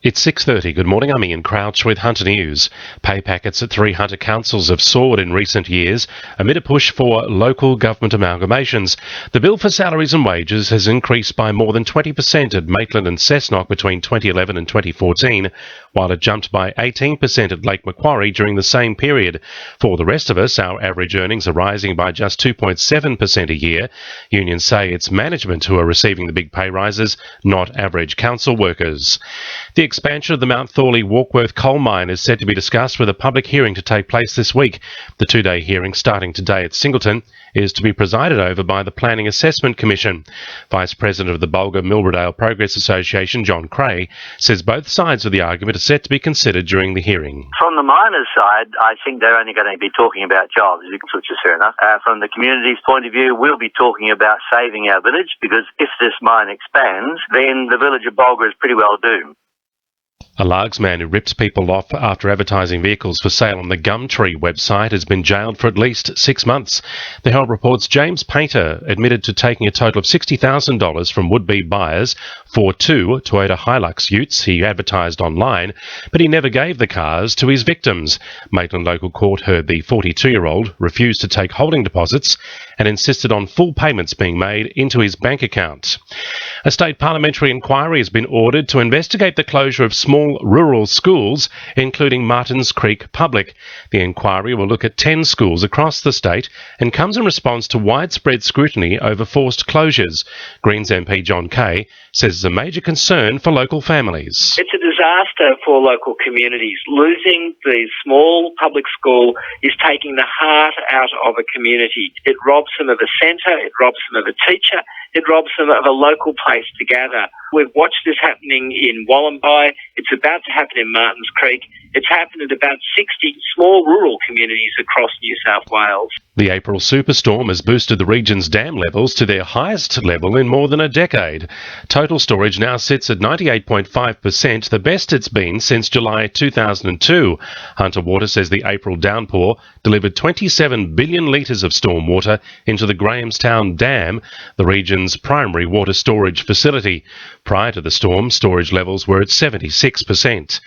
It's 6:30. Good morning. I'm Ian Crouch with Hunter News. Pay packets at 3 Hunter councils have soared in recent years amid a push for local government amalgamations. The bill for salaries and wages has increased by more than 20% at Maitland and Cessnock between 2011 and 2014, while it jumped by 18% at Lake Macquarie during the same period. For the rest of us, our average earnings are rising by just 2.7% a year. Unions say it's management who are receiving the big pay rises, not average council workers. The expansion of the Mount Thorley Warkworth coal mine is set to be discussed with a public hearing to take place this week. The two-day hearing, starting today at Singleton, is to be presided over by the Planning Assessment Commission. Vice President of the Bulga-Milbrodale Progress Association, John Cray, says both sides of the argument are set to be considered during the hearing. From the miners' side, I think they're only going to be talking about jobs, which is fair enough. From the community's point of view, we'll be talking about saving our village, because if this mine expands, then the village of Bulga is pretty well doomed. A Largs man who rips people off after advertising vehicles for sale on the Gumtree website has been jailed for at least 6 months. The Herald reports James Painter admitted to taking a total of $60,000 from would-be buyers for 2 Toyota Hilux utes he advertised online, but he never gave the cars to his victims. Maitland local court heard the 42-year-old refused to take holding deposits and insisted on full payments being made into his bank account. A state parliamentary inquiry has been ordered to investigate the closure of small rural schools, including Martins Creek Public. The inquiry will look at 10 schools across the state and comes in response to widespread scrutiny over forced closures. Greens MP John Kay says it's a major concern for local families. It's a disaster for local communities. Losing the small public school is taking the heart out of a community. It robs them of a centre, it robs them of a teacher, it robs them of a local place to gather. We've watched this happening in Wallambai. It's about to happen in Martins Creek. It's happened in about 60 small rural communities across New South Wales. The April superstorm has boosted the region's dam levels to their highest level in more than a decade. Total storage now sits at 98.5%, the best it's been since July 2002. Hunter Water says the April downpour delivered 27 billion litres of storm water into the Grahamstown Dam, the region's primary water storage facility. Prior to the storm, storage levels were at 76%.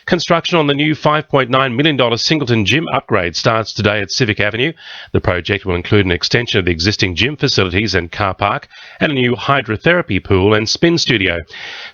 Construction on the new $5.9 million Singleton gym upgrade starts today at Civic Avenue. The project will include an extension of the existing gym facilities and car park and a new hydrotherapy pool and spin studio.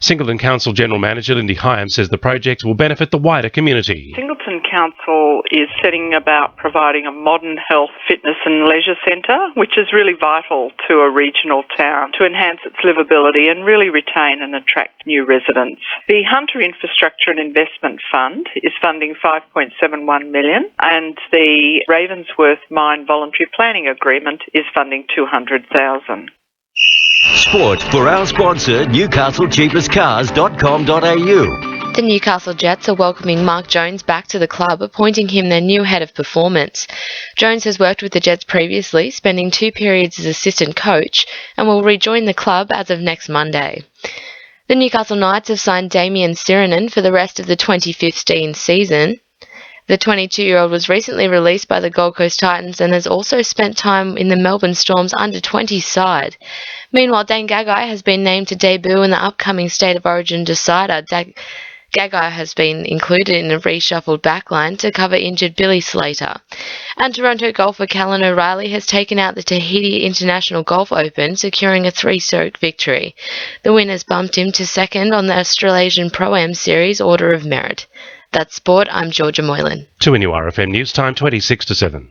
Singleton Council General Manager Lindy Hyam says the project will benefit the wider community. Singleton Council is setting about providing a modern health, fitness and leisure centre, which is really vital to a regional town to enhance its livability and really retain and attract new residents. The Hunter Infrastructure and Investment Fund is funding $5.71 million, and the Ravensworth Mine Voluntary Planning Agreement is funding $200,000. Sport for our sponsor, NewcastleCheapestCars.com.au. The Newcastle Jets are welcoming Mark Jones back to the club, appointing him their new head of performance. Jones has worked with the Jets previously, spending 2 periods as assistant coach, and will rejoin the club as of next Monday. The Newcastle Knights have signed Damien Sirenen for the rest of the 2015 season. The 22-year-old was recently released by the Gold Coast Titans and has also spent time in the Melbourne Storm's under-20 side. Meanwhile, Dane Gagai has been named to debut in the upcoming State of Origin decider. Gagai has been included in a reshuffled backline to cover injured Billy Slater. And Toronto golfer Callan O'Reilly has taken out the Tahiti International Golf Open, securing a 3-stroke victory. The win has bumped him to second on the Australasian Pro-Am Series Order of Merit. That's sport. I'm Georgia Moylan. To NURFM News Time 26 to 7.